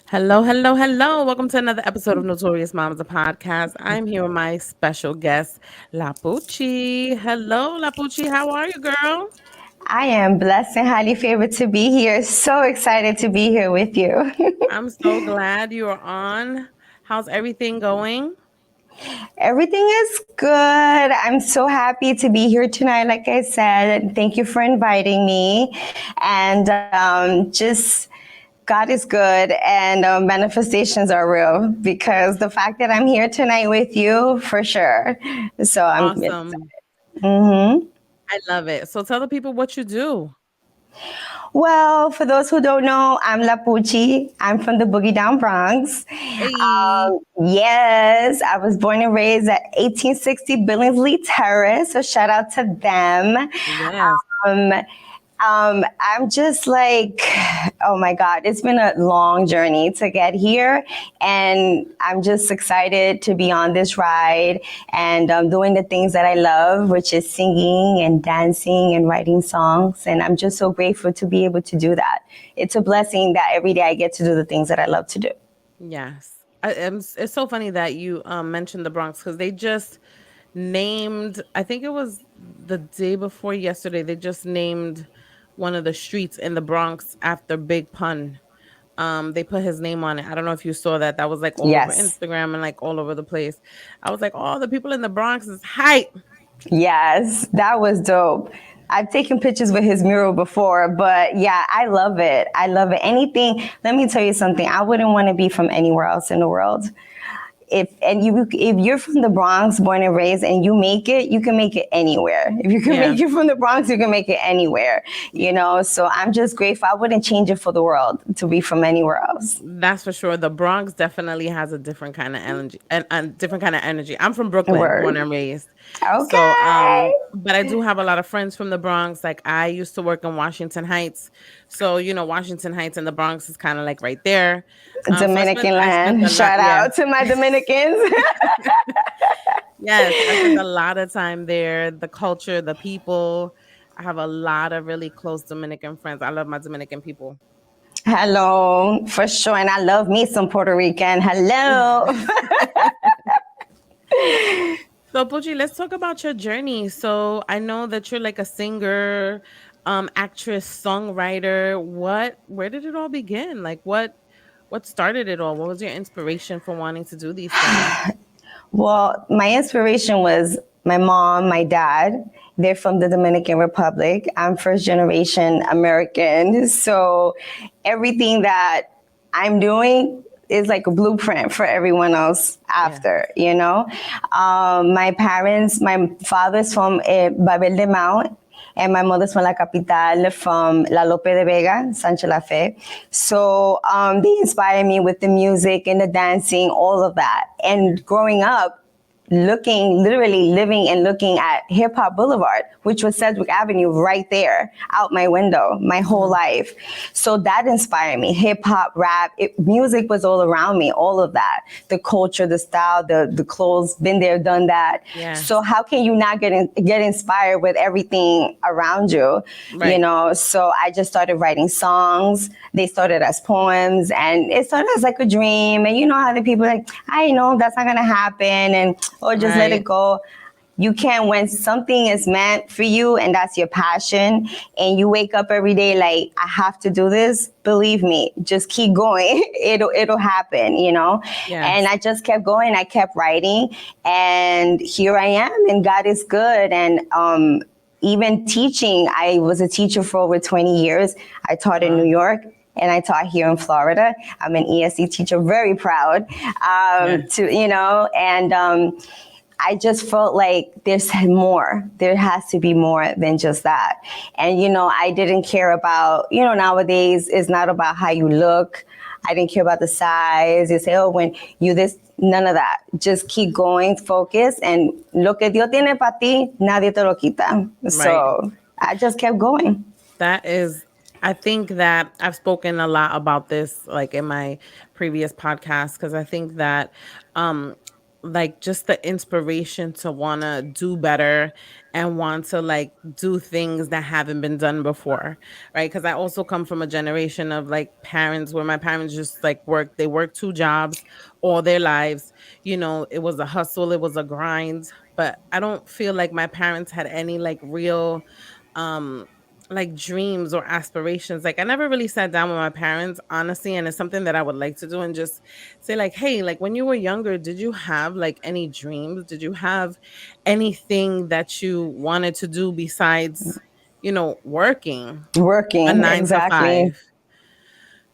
Hello, hello, hello. Welcome to another episode of Notorious Momz, a podcast. I'm here with my special guest, La Puchi. Hello, La Puchi. How are you, girl? I am blessed and highly favored to be here. So excited to be here with you. I'm so glad you are on. How's everything going? Everything is good. I'm so happy to be here tonight, like I said. Thank you for inviting me. And just God is good and manifestations are real because the fact that I'm here tonight with you, for sure. So I'm excited. Awesome. Mm-hmm. I love it. So tell the people what you do. Well, for those who don't know, I'm La Puchi. I'm from the Boogie Down Bronx. Hey. Yes, I was born and raised at 1860 Billingsley Terrace, so shout out to them. Yes. Um, I'm just like, oh my God, it's been a long journey to get here. And I'm just excited to be on this ride and doing the things that I love, which is singing and dancing and writing songs. And I'm just so grateful to be able to do that. It's a blessing that every day I get to do the things that I love to do. Yes. It's so funny that you mentioned the Bronx because they just named, I think it was the day before yesterday, they just named one of the streets in the Bronx after Big Pun. They put his name on it. I don't know if you saw that. That was like all over Yes. Instagram and like all over the place. I was like, oh, the people in the Bronx is hype. Yes, that was dope. I've taken pictures with his mural before, but yeah, I love it. I love it. Anything, let me tell you something. I wouldn't want to be from anywhere else in the world. If you're from the Bronx, born and raised, and you make it, you can make it anywhere. If you can Yeah, make it from the Bronx, you can make it anywhere. You know, so I'm just grateful. I wouldn't change it for the world to be from anywhere else. that's for sure. The Bronx definitely has a different kind of energy and different kind of energy. I'm from Brooklyn, born Word. and raised. So, Okay. but I do have a lot of friends from the Bronx. Like I used to work in Washington Heights. So, Washington Heights and the Bronx is kind of like right there. So Dominican I spent land. a lot, Shout yeah. out to my Dominicans. Yes, I spent a lot of time there. The culture, the people. I have a lot of really close Dominican friends. I love my Dominican people. Hello, for sure. And I love me some Puerto Rican. Hello. So, Pucci, let's talk about your journey. So, I know that you're like a singer, actress, songwriter. Where did it all begin? Like, what started it all? What was your inspiration for wanting to do these things? Well, my inspiration was my mom, my dad. They're from the Dominican Republic. I'm first generation American. So everything that I'm doing is like a blueprint for everyone else Yeah. after, you know? My parents, my father's from Babel de Mount, and my mother's from La Capital, from La Lope de Vega, Sancho La Fe. So they inspire me with the music and the dancing, all of that. And growing up, literally living and looking at Hip Hop Boulevard, which was Sedgwick Avenue right there out my window my whole Mhm. life. So that inspired me. Hip hop, rap, music was all around me, all of that. The culture, the style, the clothes, been there, done that. So Yes. how can you not get inspired with everything around you? You Right. know, so I just started writing songs. They started as poems and it started as like a dream. And you know how the people are like, I know that's not gonna happen and or just let Right. it go. You can't, when something is meant for you and that's your passion and you wake up every day like I have to do this, believe me, just keep going. It'll happen, you know. And Yes. I just kept going. I kept writing and here I am and God is good. And even teaching, I was a teacher for over 20 years. I taught in New Wow. York and I taught here in Florida. I'm an ESC teacher, very proud Yes. to, you know, and I just felt like there's more. There has to be more than just that. And, you know, I didn't care about, you know, nowadays it's not about how you look. I didn't care about the size. You say, oh, when you this, none of that. Just keep going, focus, and lo que Dios tiene para ti, nadie te lo quita. Right. So I just kept going. That is, I think that I've spoken a lot about this like in my previous podcast because I think that like just the inspiration to want to do better and want to like do things that haven't been done before, right? Because I also come from a generation of like parents where my parents just like they worked two jobs all their lives. It was a hustle, it was a grind. But I don't feel like my parents had any like real um like dreams or aspirations. Like I never really sat down with my parents, honestly, and it's something that I would like to do and just say like, "Hey, like when you were younger, did you have like any dreams? Did you have anything that you wanted to do besides, working a Working, 9 to exactly. 5?"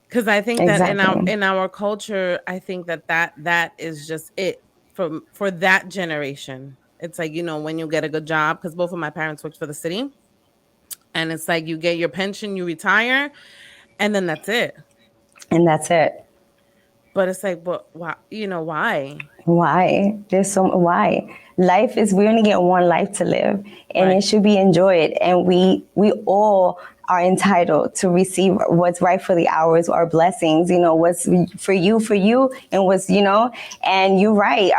Cuz I think that in our Exactly. in our culture, I think that is just it for that generation. It's like, when you get a good job, cuz both of my parents worked for the city, and it's like you get your pension, you retire, and then that's it. And that's it. But it's like, but why? Why? Why? Why? Life is we only get one life to live, and it Right. should be enjoyed. And we all are entitled to receive what's rightfully ours, our blessings. What's for you, and what's. And you're right.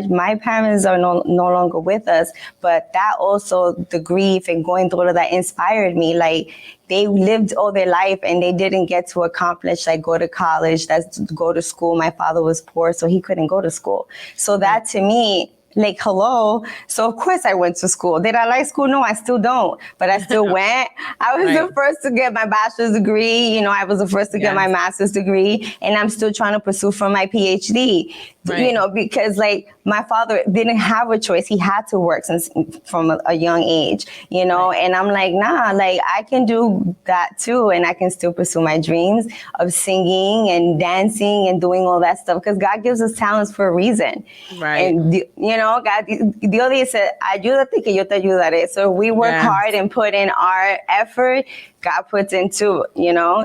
My parents are no longer with us, but that also the grief and going through all of that inspired me. Like they lived all their life and they didn't get to accomplish like go to college, that's go to school. My father was poor, so he couldn't go to school. So Right. that to me, like hello. So of course I went to school. Did I like school? No, I still don't. But I still went. I was Right. the first to get my bachelor's degree. I was the first to get my Yes. master's degree, and I'm still trying to pursue for my PhD. Right. Because like my father didn't have a choice. He had to work since from a young age. Right. And I'm like, nah, like I can do that too, and I can still pursue my dreams of singing and dancing and doing all that stuff because God gives us talents for a reason. Right. And God, Dios dice, ayúdate que yo te ayudaré. So if we work hard Yes. and put in our effort, God puts into,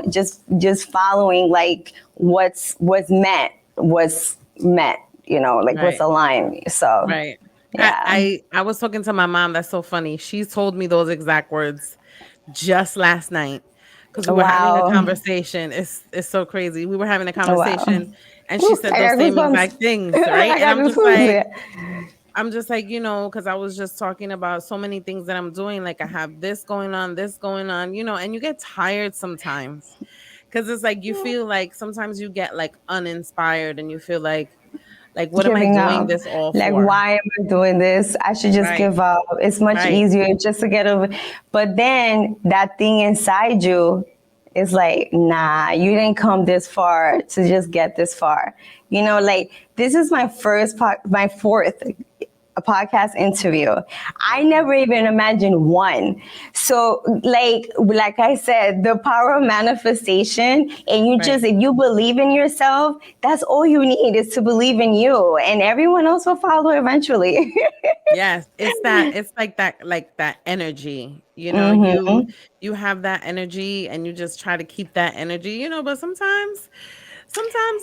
just following like what's met, like what's Right. aligned. So Right. I, yeah. I I was talking to my mom. That's so funny. She told me those exact words just last night because we were having a Wow. conversation. It's so crazy. We were having a Wow. conversation, and she Woo, said I those got same exact goosebumps. things, right? I And got goosebumps. Yeah. I'm just like, because I was just talking about so many things that I'm doing. Like I have this going on, and you get tired sometimes because it's like you feel like sometimes you get like uninspired and you feel like what am I Giving doing up. this all Like, for? why am I doing this? I should just Right. give up. It's much Right. easier just to get over. But then that thing inside you is like, nah, you didn't come this far to just get this far. Like this is my fourth a podcast interview. I never even imagined one. So like I said, the power of manifestation and Right. if you believe in yourself, that's all you need is to believe in you and everyone else will follow eventually. Yes, it's like that energy. You have that energy and you just try to keep that energy, but sometimes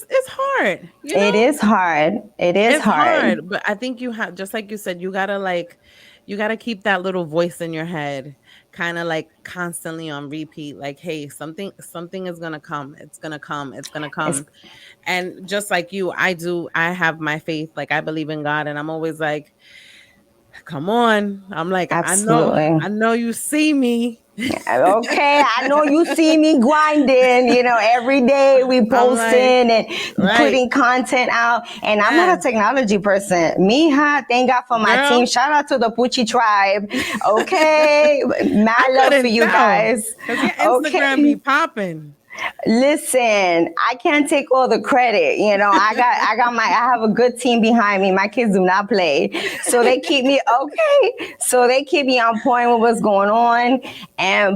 it's hard, you It know? is hard. It is It's hard. hard, but I think you have, just like you said, you gotta keep that little voice in your head kind of like constantly on repeat, like, hey, something is gonna come. It's gonna come. It's gonna It's come. And just like you, I have my faith, like I believe in God, and I'm always like, come on. I'm like, absolutely. I know you see me. Okay, I know you see me grinding, every day we I'm like, posting and right. putting content out. And I'm not a Yes. technology person. Mija, thank God for my team. Girl, Shout out to the Puchi tribe. Okay, I mad love for couldn't you tell guys. because your Instagram be Okay. popping. Listen, I can't take all the credit. I have a good team behind me. My kids do not play. So they keep me okay. So they keep me on point with what's going on.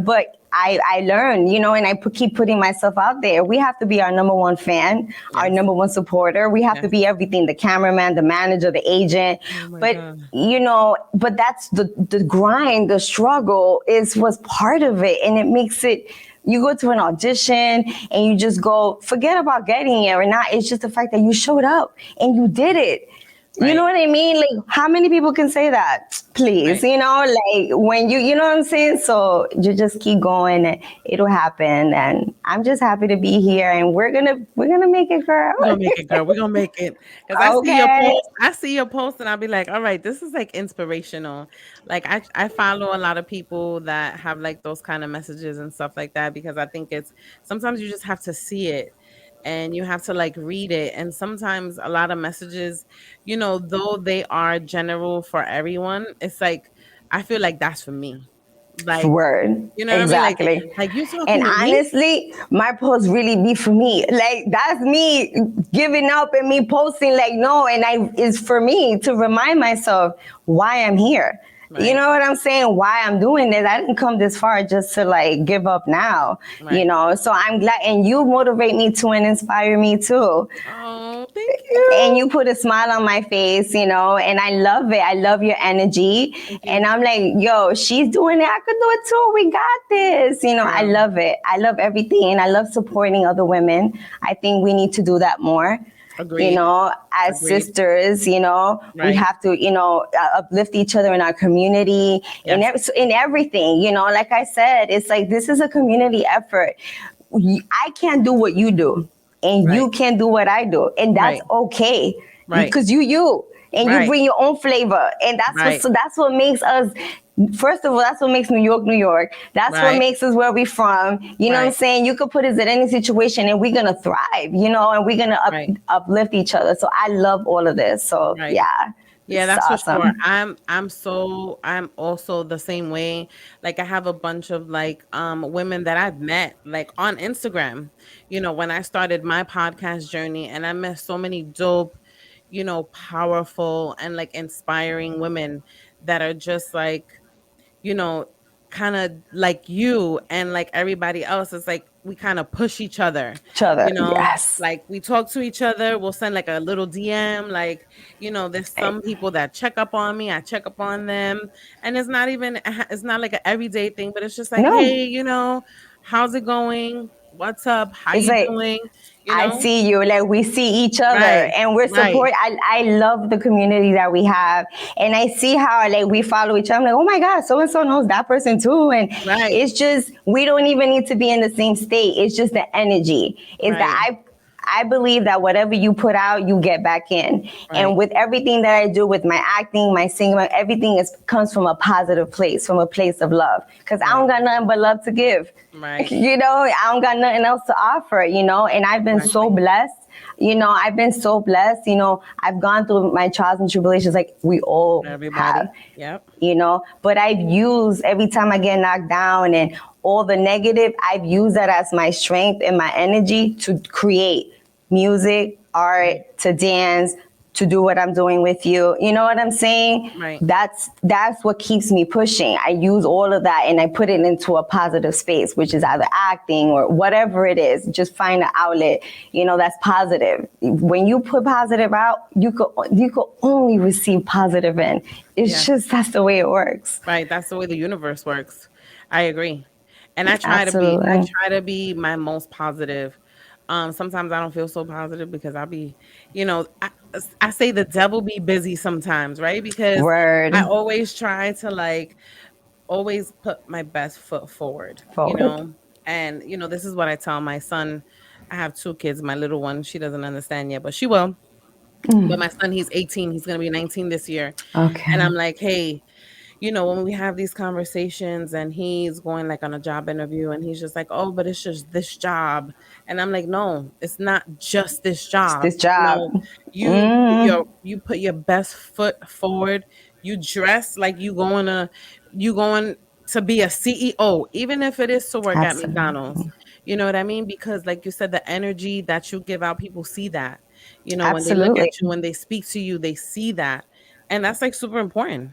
But I learn, and keep putting myself out there. We have to be our number one fan, our Yes. number one supporter. We have to Yes. be everything, the cameraman, the manager, the agent. Oh my But God. but that's the grind, the struggle was part of it. And it makes it you go to an audition and you just go, forget about getting it or not. It's just the fact that you showed up and you did it. You know Right. what I mean? Like, how many people can say that? Please, Right. you know, like when you know what I'm saying? So you just keep going and it'll happen. And I'm just happy to be here and we're gonna make it, girl. We're gonna make it, girl. We're gonna make it. Cause I see your Okay. post. I see your post and I'll be like, all right, this is like inspirational. Like I follow a lot of people that have like those kind of messages and stuff like that because I think it's sometimes you just have to see it and you have to like read it. And sometimes a lot of messages, though they are general for everyone, it's like I feel like that's for me. Like, Word. you know what I mean? Exactly. Like you And talking to me? honestly, my posts really be for me. Like that's me giving up and me posting like no, and I is for me to remind myself why I'm here. You Right, know what I'm saying? Why I'm doing this. I didn't come this far just to like give up now, right. So I'm glad and you motivate me too and inspire me too. Oh, thank And you. you put a smile on my face, and I love it. I love your energy. Thank And you. I'm like, yo, she's doing it. I could do it too. We got this. I Yeah. love it. I love everything. And I love supporting other women. I think we need to do that more. Agreed. As Agreed. sisters, we Right. have to, uplift each other in our community, Yes. in everything. Like I said, it's like this is a community effort. I can't do what you do, and Right. you can't do what I do, and that's Right. okay Right. because you and you Right. bring your own flavor, and Right. that's what makes us. First of all, that's what makes New York, New York. That's what Right. makes us where we from. You know what I'm Right. saying? You could put us in any situation, and we're gonna thrive. And we're gonna Right. uplift each other. So I love all of this. So Right. yeah, Yeah, it's that's for sure. awesome. I'm also the same way. Like I have a bunch of like women that I've met like on Instagram, when I started my podcast journey and I met so many dope, powerful and like inspiring women that are just like you know, kind of like you and like everybody else. It's like we kind of push each other, Each other, yes. like we talk to each other. We'll send like a little DM, like, there's some people that check up on me, I check up on them. And it's not like an everyday thing, but it's just like, No, hey, how's it going? What's up? How it's you like doing? You I know? see you, like we see each other Right, and we're right, support. I love the community that we have. And I see how like we follow each other. I'm like, oh my God, so and so knows that person too. And right, it's just we don't even need to be in the same state. It's just the energy. Is that right, I believe that whatever you put out, you get back in. And right, with everything that I do, with my acting, my singing, everything comes from a positive place, from a place of love. Because I don't right, got nothing but love to give. right, I don't got nothing else to offer, and I've been so exactly. blessed. I've been so blessed. I've gone through my trials and tribulations like we all have, Everybody. Yep. but I've used every time I get knocked down and all the negative, I've used that as my strength and my energy to create music, art, Right. to dance, to do what I'm doing with you. You know what I'm saying? Right. That's what keeps me pushing. I use all of that and I put it into a positive space, which is either acting or whatever it is. Just find an outlet, that's positive. When you put positive out, you could only receive positive in. It's Yeah. just that's the way it works. Right. That's the way the universe works. I agree. And I Absolutely. try to be my most positive. Sometimes I don't feel so positive because I'll be, I say the devil be busy sometimes, right? Because I Word always try to like always put my best foot forward, forward. And this is what I tell my son. I have two kids. My little one, she doesn't understand yet, but she will. But my son, he's 18. He's gonna be 19 this year. And Okay. I'm like, hey, when we have these conversations and he's going like on a job interview and he's just like, oh, but it's just this job. And I'm like, no, it's not just this It's job. this job. You put your best foot forward. You dress like you going to be a CEO, even if it is to work at McDonald's. Absolutely. You know what I mean? Because like you said, the energy that you give out, people see that. When they look Absolutely. at you, when they speak to you, they see that. And that's like super important.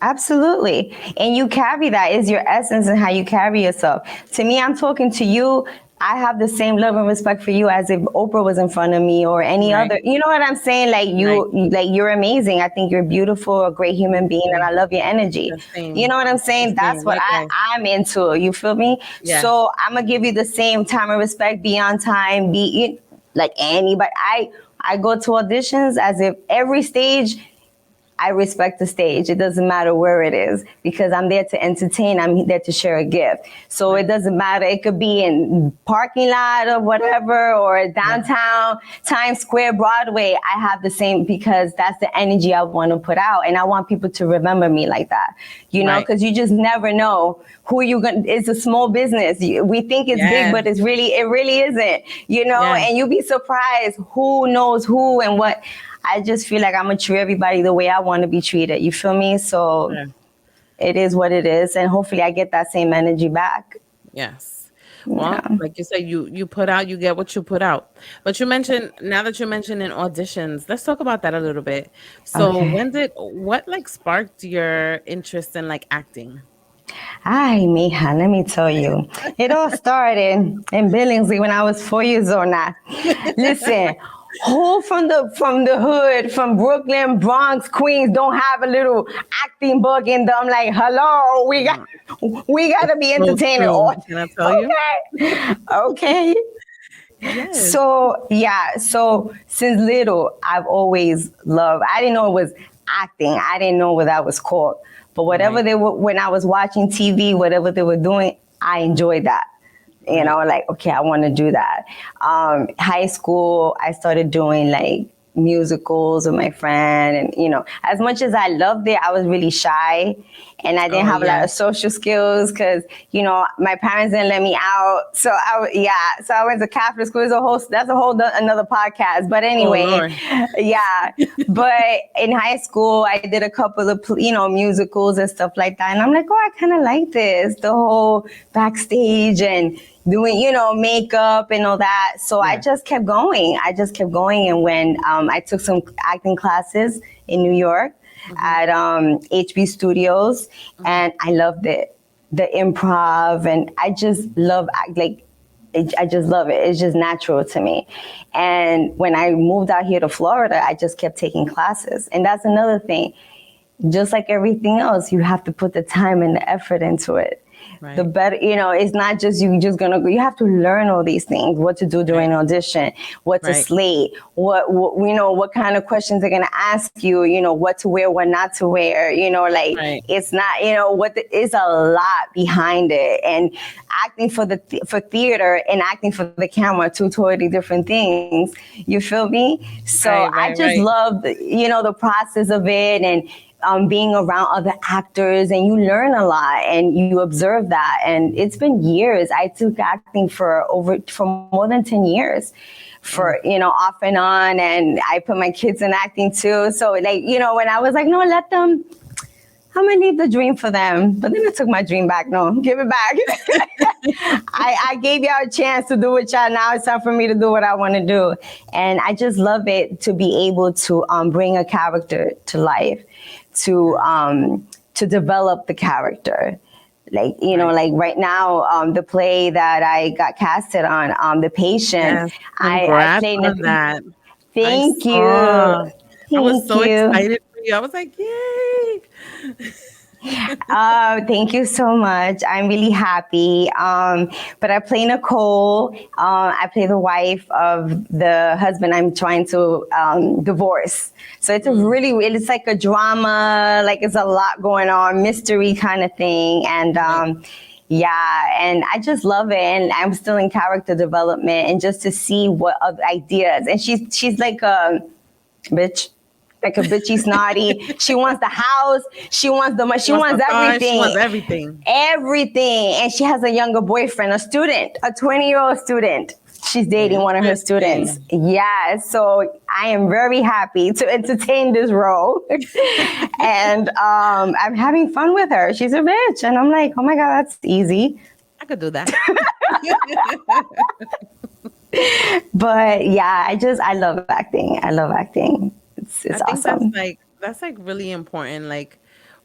Absolutely. And you carry that is your essence and how you carry yourself. To me, I'm talking to you. I have the same love and respect for you as if Oprah was in front of me or any Right. other. You know what I'm saying? Right. Like you're amazing. I think you're beautiful, a great human Thank being, and you. I love your energy. The You same. know what I'm The saying? That's same. what Likewise. I'm into. You feel me? Yeah. So I'm gonna give you the same time and respect, be on time, like anybody. I I go to auditions as if every stage I respect the stage. It doesn't matter where it is because I'm there to entertain. I'm there to share a gift. So it Right. doesn't matter. It could be in parking lot or whatever, or Yeah. downtown, Times Square, Broadway. I have the same because that's the energy I want to put out, and I want people to remember me like that. You know, Right. because you just never know who you gonna. It's a small business. We think it's big, Yeah. but it really isn't. You know, Yeah. and you'll be surprised who knows who and what. I just feel like I'm gonna treat everybody the way I want to be treated. You feel me? So Yeah. it is what it is, and hopefully I get that same energy back. Yes. Well, Yeah. like you said, you put out, you get what you put out. But you mentioned now that you mentioned in auditions, let's talk about that a little bit. So Okay. what like sparked your interest in like acting? Ay, mija, let me tell you. It all started in Billingsley when I was 4 years old now. Listen, who from the hood, from Brooklyn, Bronx, Queens, don't have a little acting bug in them? Like, hello, we gotta It's be so entertaining. true. All Can I tell you? okay, okay. Yes. So yeah, so since little, I've always loved. I didn't know it was acting. I didn't know what that was called. But whatever Right. they were, when I was watching TV, whatever they were doing, I enjoyed that. You know, Right. like okay, I want to do that. High school, I started doing like musicals with my friend, and as much as I loved it, I was really shy, and I didn't Oh have a lot yeah. of social skills because my parents didn't let me out. So so I went to Catholic school. That's a whole another podcast. But Oh anyway, Lord. yeah. But in high school, I did a couple of musicals and stuff like that, and I'm like, oh, I kind of like this, the whole backstage and doing makeup and all that. So I Yeah. just kept going. And when I took some acting classes in New York Hmm. at HB Studios, Hmm. and I loved it. The improv, and I just love like I just love it. It's just natural to me. And when I moved out here to Florida, I just kept taking classes. And that's another thing. Just like everything else, you have to put the time and the effort into it. The Right. better, it's not just you just gonna go. You have to learn all these things: what to do during Right. an audition, what to Right. slate, what kind of questions they're gonna ask you. What to wear, what not to wear. Like Right. it's not. It's a lot behind it, and acting for theater and acting for the camera, two totally different things. You feel me? So Right. I Right. just Right. love the process of it, and being around other actors, and you learn a lot and you observe that. And it's been years. I took acting for more than 10 years for Oh. off and on, and I put my kids in acting too. So like when I was like, no, let them, I'm gonna leave the dream for them. But then I took my dream back. No, give it back. I gave y'all a chance to do what y'all. Now it's time for me to do what I want to do. And I just love it to be able to bring a character to life, to develop the character. Like Right. like right now, the play that I got casted on, The Patient. Yes. I Congrats played. on that. I Thank you, saw. I was thank so you. excited for you. I was like, yay. Thank you so much. I'm really happy. But I play Nicole. I play the wife of the husband I'm trying to divorce. So Mm. it's like a drama, like it's a lot going on, mystery kind of thing. And Right. yeah, and I just love it. And I'm still in character development, and just to see what other ideas. And she's like a bitch, like a bitchy snotty. She wants the house. She wants the money. She She wants the wants car. She wants everything. everything. Everything. And she has a younger boyfriend, a student, a 20-year-old student. She's dating one of her students. Interesting. Yeah. So I am very happy to entertain this role. And I'm having fun with her. She's a bitch. And I'm like, oh my God, that's easy. I could do that. But yeah, I love acting. I love acting. It's I think awesome. that's like really important. Like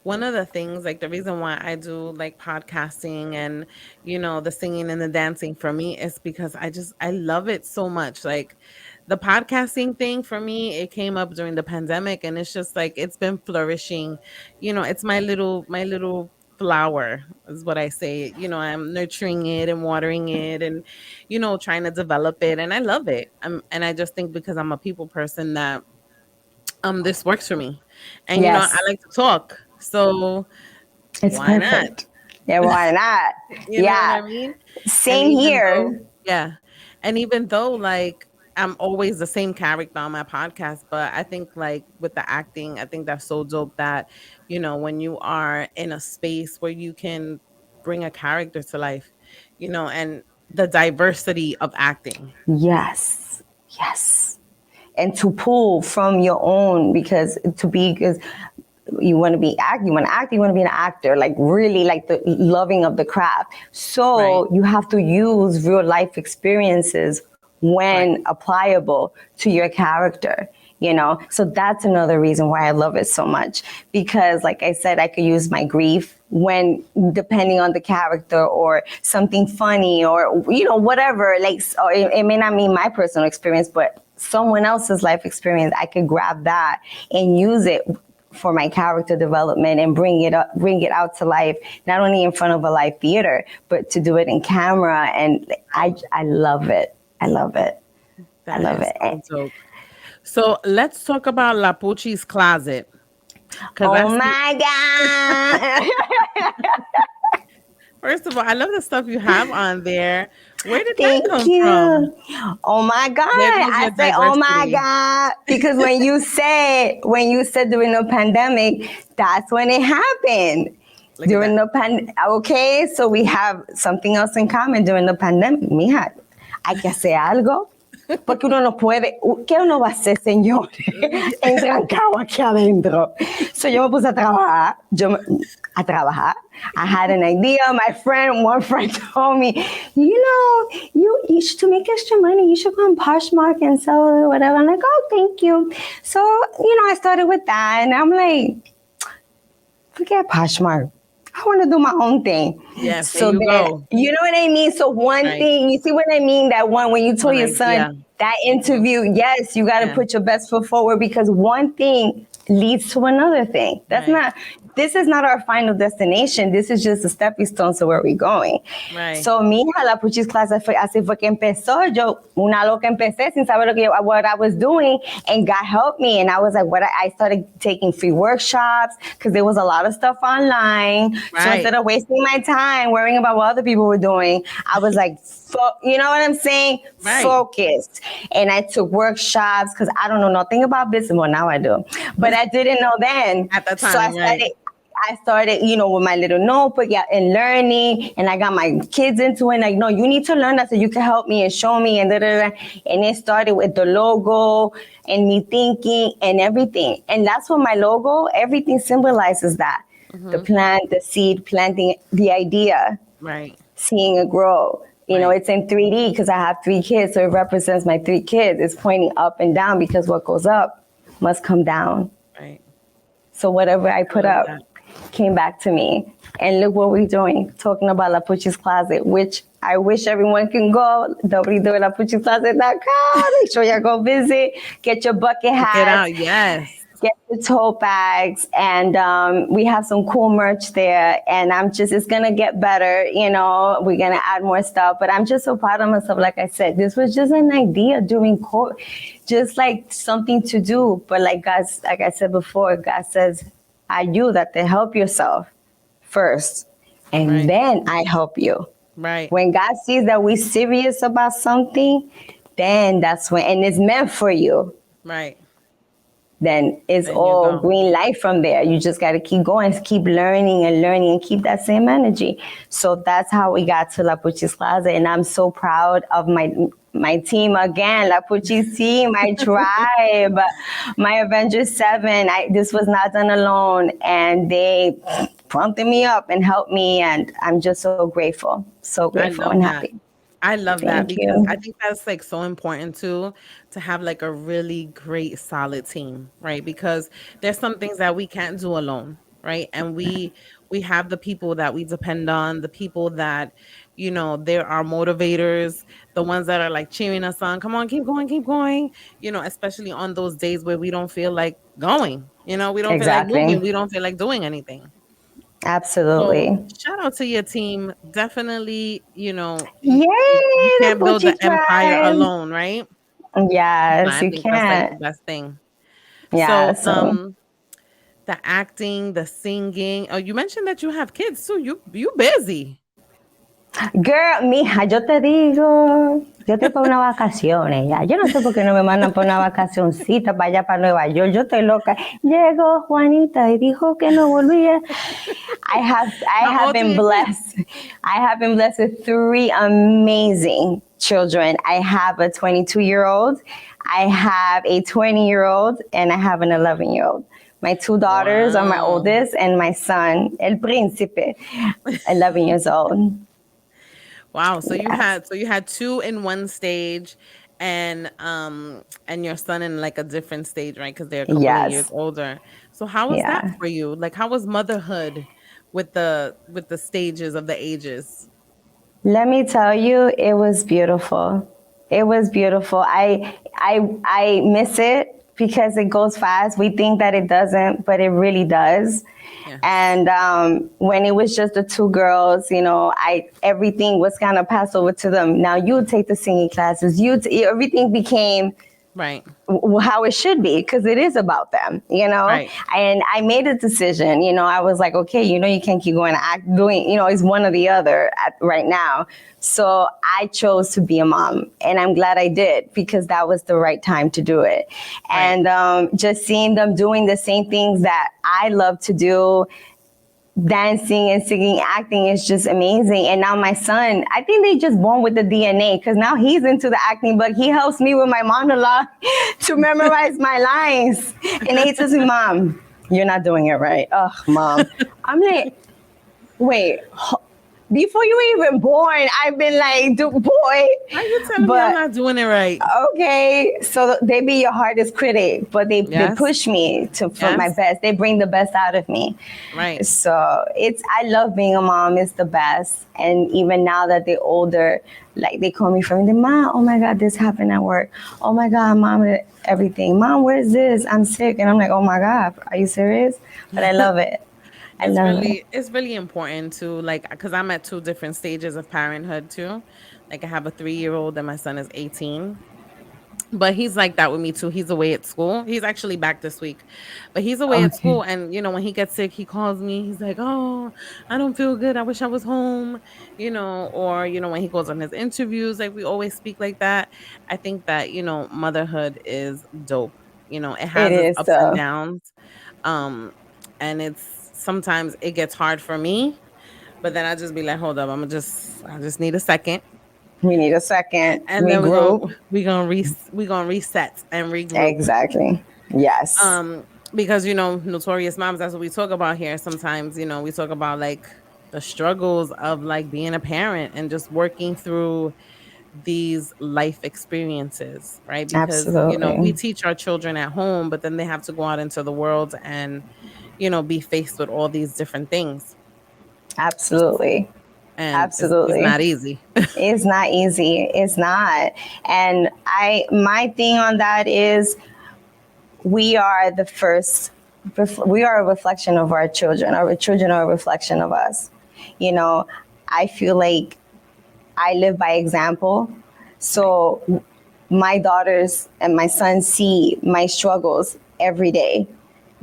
one of the things, like the reason why I do like podcasting and the singing and the dancing for me is because I love it so much. Like the podcasting thing for me, it came up during the pandemic and it's just like it's been flourishing. It's my little flower. is what I say. I'm nurturing it and watering it and, trying to develop it. And I love it. And I just think because I'm a people person that this works for me. And I Yes, like to talk. So it's why not? perfect. Yeah, why not? You know what Yeah, I mean? And same even though, here. yeah, and even though like I'm always the same character on my podcast, but I think like with the acting, I think that's so dope that, when you are in a space where you can bring a character to life, and the diversity of acting. Yes, yes. And to pull from your own, because you want to be act, you want to act, you want to be an actor, like really like the loving of the craft. Right. So you have to use real life experiences Right. when applicable to your character. So that's another reason why I love it so much, because like I said, I could use my grief when, depending on the character, or something funny, or whatever, like, or it may not mean my personal experience, but someone else's life experience. I could grab that and use it for my character development and bring it out to life, not only in front of a live theater, but to do it in camera. And I love it. I love it. I That love is it. so dope. So let's talk about La Puchi's closet. Cause I Oh see my God. first of all, I love the stuff you have on there. Where did that Thank come from? you. Oh my God. There goes I your say, oh my diversity. God. Because when you said during the pandemic, that's when it happened. Look at During that. the okay, so we have something else in common during the pandemic. Mija, hay que hacer algo. Porque uno no puede, ¿qué uno va a hacer, señores? Entrancado aquí adentro. So yo me puse a trabajar. I had an idea. One friend told me, you should, to make extra money, you should go on Poshmark and sell whatever. I'm like, oh, thank you. So, I started with that, and I'm like, forget Poshmark. I want to do my own thing. Yes, there So you then, go. you know what I mean? So one Right. thing, you see what I mean? That one, when you told One your son idea. that Mhm. interview, yes, you got to Yeah. put your best foot forward, because one thing leads to another thing. Right. This is not our final destination. This is just a stepping stone to where we're going. Right. So mi hija, la Puchis class, así fue que empezó. Yo, una loca, empecé sin saber what I was doing, and God helped me. And I was like, I started taking free workshops, because there was a lot of stuff online. So Right. instead of wasting my time worrying about what other people were doing, I was like, you know what I'm saying? Right. Focused. And I took workshops, because I don't know nothing about business. Well, now I do, but I didn't know then. At the So time, right. I started, with my little notebook, yeah, and learning, and I got my kids into it. Like, no, you need to learn that so you can help me and show me, and da da da. And it started with the logo and me thinking and everything. And that's what my logo, everything symbolizes that. The Hmm. plant, the seed, planting the idea, Right. seeing it grow. Right. It's in 3D because I have 3 kids, so it represents my 3 kids. It's pointing up and down, because what goes up must come down. Right. So whatever I I put love up that. came back to me. And look what we're doing, talking about La Puchi's Closet, which I wish everyone can go, www.lapuchiscloset.com. Make sure y'all go visit, get your bucket Check it hats, out. Yes. get the tote bags, and we have some cool merch there. And it's gonna get better. We're gonna add more stuff. But I'm just so proud of myself. Like I said, this was just an idea during COVID, just like something to do. But like I said before, God says, "I do that to help yourself first, and Right. then I help you." Right. When God sees that we're serious about something, then that's when, and it's meant for you, Right. then it's Then you all go. green light from there. You just got to keep going, keep learning and learning, and keep that same energy. So that's how we got to La Puchi's Closet, and I'm so proud of my team again, La Puchi's team, my tribe, my Avengers 7. This was not done alone, and they prompted me up and helped me, and I'm just so I grateful and love that. happy. I love that Thank because I you. think that's like so important too to have like a really great solid team, right? Because there's some things that we can't do alone, right? And we have the people that we depend on, the people that there are motivators, the ones that are like cheering us on, come on, keep going, especially on those days where we don't feel like going, we don't feel like moving, Exactly. we don't feel like doing anything. So Absolutely. shout out to your team. Definitely, you Yay, the can't build Puchi the empire tribe. alone, right? So Yes, I you think that's like the can't. best thing. Yeah, So so the acting, the singing. Oh, you mentioned that you have kids too. You busy. girl, mija, yo te digo, yo estoy para unas vacaciones ya. Yo no sé por qué no me mandan para una vacacioncita para allá, para Nueva York. Yo estoy loca. Llegó Juanita y dijo que no volvía. I How have old are been your kids? blessed. I have been blessed with three amazing children. I have a 22-year-old, I have a 20-year-old, and I have an 11-year-old. My two daughters are my Wow. oldest, and my son, El Príncipe, 11 years old. Wow. So Yes. you had two in one stage and your son in like a different stage, right? Because they're a couple of years Yes. older. So how was that Yeah. for you? Like how was motherhood with the stages of the ages? Let me tell you, it was beautiful. It was beautiful. I miss it because it goes fast. We think that it doesn't, but it really does. Yes. And when it was just the two girls, I everything was kind of passed over to them. Now you take the singing classes. Everything became Right. how it should be because it is about them. Right. And I made a decision. I was like, okay, you can't keep going to act doing, it's one or the other right now. So I chose to be a mom, and I'm glad I did because that was the right time to do it. Right. And just seeing them doing the same things that I love to do, dancing and singing, acting is just amazing. And now my son, I think they just born with the DNA because now he's into the acting, but he helps me with my monologue to memorize my lines. And he says, Mom, you're not doing it right. Oh, Mom. I'm like, wait, before you were even born, I've been like, boy. How you telling me I'm But not doing it right? okay, so they be your hardest critic, but they Yes. push me to for my Yes. best. They bring the best out of me. Right. So I love being a mom. It's the best. And even now that they're older, like they call me from the mom. Oh my God, this happened at work. Oh my God, mom, everything. Mom, where's this? I'm sick, and I'm like, oh my God, are you serious? But I love it. I love it. It's really important to like because I'm at two different stages of parenthood too. Like I have a 3 year old and my son is 18. But he's like that with me too. He's away at school. He's actually back this week. But he's away at Okay. school and when he gets sick, he calls me. He's like, "Oh, I don't feel good. I wish I was home." Or when he goes on his interviews, like we always speak like that. I think that, motherhood is dope. It It has its is ups and so. downs. Um and it's sometimes it gets hard for me, but then I just be like, "Hold up. I just need a second." We need a second And then regroup. we gonna reset and regroup. Exactly. Yes. Because Notorious Moms, that's what we talk about here. Sometimes, we talk about like the struggles of like being a parent and just working through these life experiences, right? Because, we Absolutely. teach our children at home, but then they have to go out into the world and, be faced with all these different things. Absolutely. And it's Absolutely. not easy. It's not easy. It's not. And my thing on that is we are the first, we are a reflection of our children. Our children are a reflection of us. You know, I feel like I live by example. Right. So my daughters and my sons see my struggles every day,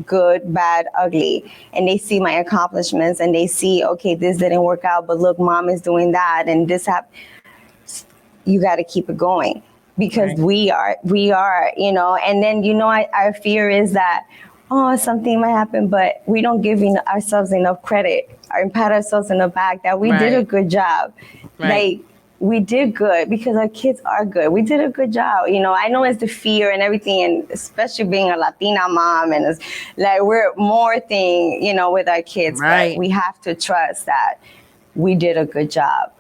good, bad, ugly. And they see my accomplishments and they see, okay, this didn't work out, but look, mom is doing that and this happened. You got to keep it going because Right. we are, and then, our fear is that, oh, something might happen, but we don't give ourselves enough credit or pat ourselves in the back that we did a Right. good job. Right. Like, we did good because our kids are good. We did a good job. I know it's the fear and everything, and especially being a Latina mom, and it's like we're more thing, with our kids, but Right. we have to trust that we did a good job,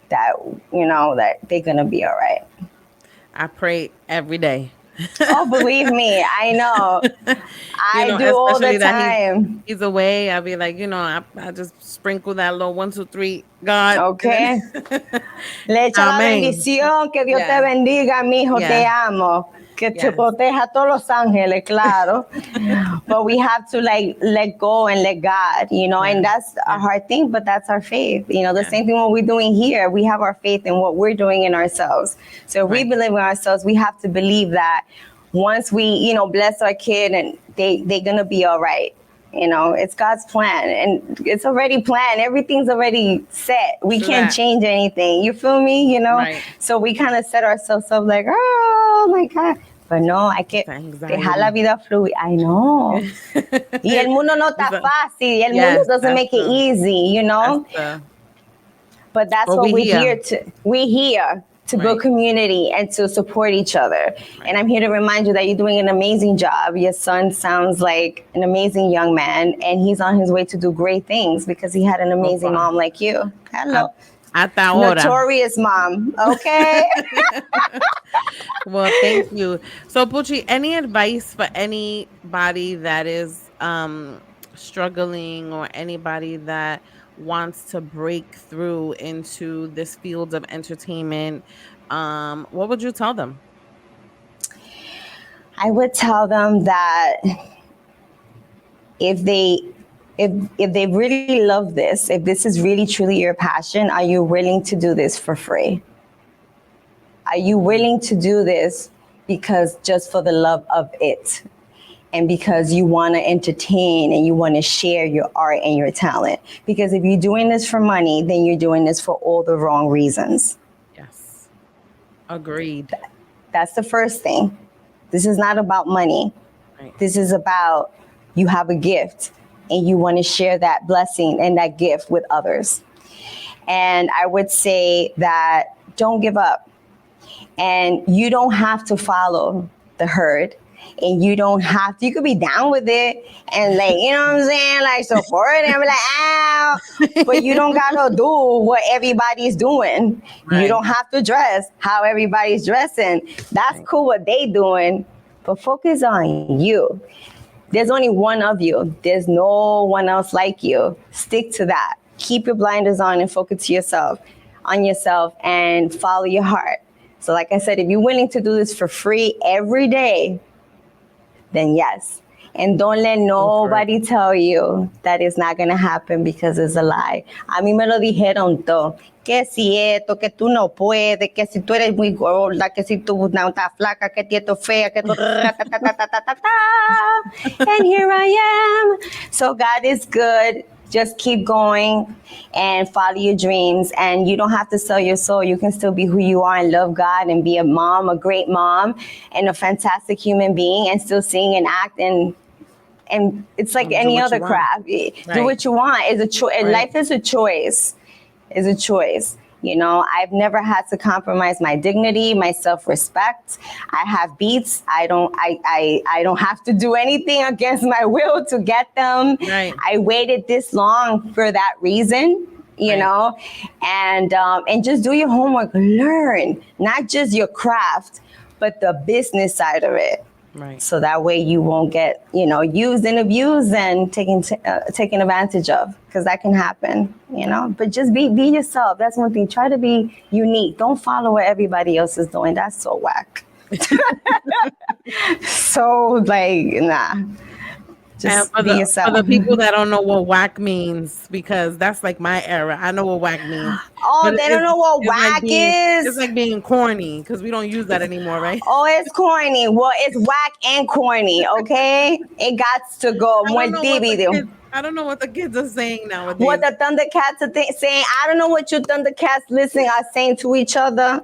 that, that they're going to be all right. I pray every day. Oh, believe me, I know. I do all the Especially that time. he's away. I'll be like, I just sprinkle that little 1, 2, 3, God, and Okay. then Le echa la Amen. bendición. Que Dios te Yeah, bendiga, mijo. Te yeah. amo. Que te Yes. proteja todos los ángeles, claro. But we have to like let go and let God, you know, Yeah. and that's a Yeah. hard thing, but that's our faith. You know, the Yeah. same thing what we're doing here. We have our faith in what we're doing in ourselves. So if we Right. believe in ourselves, we have to believe that once we, you know, bless our kid and they're gonna be all right. You know, it's God's plan and it's already planned. Everything's already set. We True can't that. change anything. You feel me? You know? Right. So we kind of set ourselves up like, oh my God. But no, hay que The dejar la anxiety. vida fluir. I know. Y el mundo no It's está a- fácil. El mundo yes, doesn't make it easy, you that's know? the But that's but what we we're here. here to. We're here to build Right. community and to support each other. And Right. I'm here to remind you that you're doing an amazing job. Your son sounds like an amazing young man, and he's on his way to do great things because he had an So amazing far. mom like you. At, Hello. hasta ahora. Notorious mom. Okay. Well, thank you. So, Pucci, any advice for anybody that is struggling or anybody that wants to break through into this field of entertainment? What would you tell them? I would tell them that if they if they really love this, if this is really truly your passion, are you willing to do this for free? Are you Mm, willing to do this because just for the love of it and because you want to entertain and you want to share your art and your talent? Because if you're doing this for money, then you're doing this for all the wrong reasons. yes. Agreed. That's the first thing. This is not about money. Right. This is about you have a gift and you want to share that blessing and that gift with others. And I would say that don't give up. And you don't have to follow the herd. And you don't have to, you could be down with it and like, you know what I'm saying? Like support it and be like, ow. But you don't gotta do what everybody's doing. You Right. don't have to dress how everybody's dressing. That's Right. cool what they doing, but focus on you. There's only one of you. There's no one else like you. Stick to that. Keep your blinders on and focus on yourself and follow your heart. So like I said, if you're willing to do this for free every day, then yes. And don't let Go for it. nobody tell you that it's not going to happen because it's a lie. A mí me lo dijeron todo. Que si esto, que tú no puedes, que si tú eres muy gorda, que si tú no estás flaca, que tú fea, que tú... And here I am. So God is good. Just keep going and follow your dreams. And you don't have to sell your soul. You can still be who you are and love God and be a mom, a great mom, and a fantastic human being and still sing and act and it's like Do any what you other want. craft. Do Right. what you want. It's a choice. Right. Life is a choice. Is a choice. You know, I've never had to compromise my dignity, my self-respect. I have beats. I don't have to do anything against my will to get them. Right. I waited this long for that reason, you Right. know, and just do your homework. Learn not just your craft, but the business side of it. Right. So that way you won't get, you know, used and abused and taken advantage of, because that can happen, you know. But just be yourself. That's one thing. Try to be unique. Don't follow what everybody else is doing. That's so whack. So like, nah. And Just be for yourself. the people that don't know what whack means, because that's like my era. I know what whack means, Oh, but they don't know what it's like whack it's is. like being corny because we don't use that anymore, right? Oh, it's corny. Well, it's whack and corny. Okay, it got to go. I don't know what the Multivideo. kids. I don't know what the kids are saying What nowadays. the Thundercats are saying. I don't know what you Thundercats listening are saying to each other,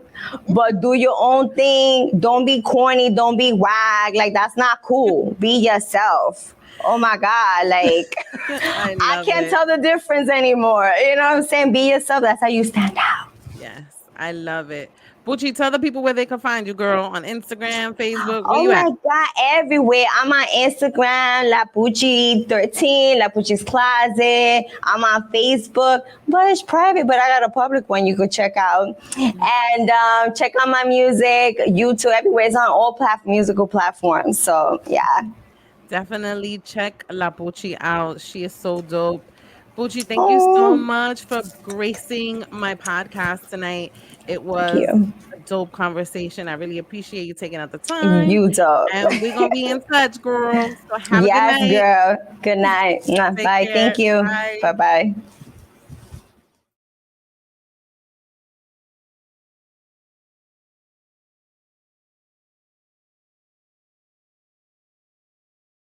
but do your own thing. Don't be corny. Don't be wag. Like, that's not cool. Be yourself. Oh my God. Like, I I love can't it. tell the difference anymore. You know what I'm saying? Be yourself. That's how you stand out. Yes, I love it. Bucci, tell the people where they can find you, girl, on Instagram, Facebook. Where Oh you at? my God, everywhere. I'm on Instagram, La Puchi 13, La Puchi's Closet. I'm on Facebook, but it's private, but I got a public one you could check out. And check out my music, YouTube, everywhere. It's on all musical platforms. So, yeah. Definitely check La Pucci out. She is so dope. Pucci, thank you so Oh, much for gracing my podcast tonight. It thank was you. a dope conversation. I really appreciate you taking out the time. You dog. And we're gonna be in touch, girl. So have a good Yes, night. girl. Good night. Take Bye. care. Thank you. Bye. Bye bye.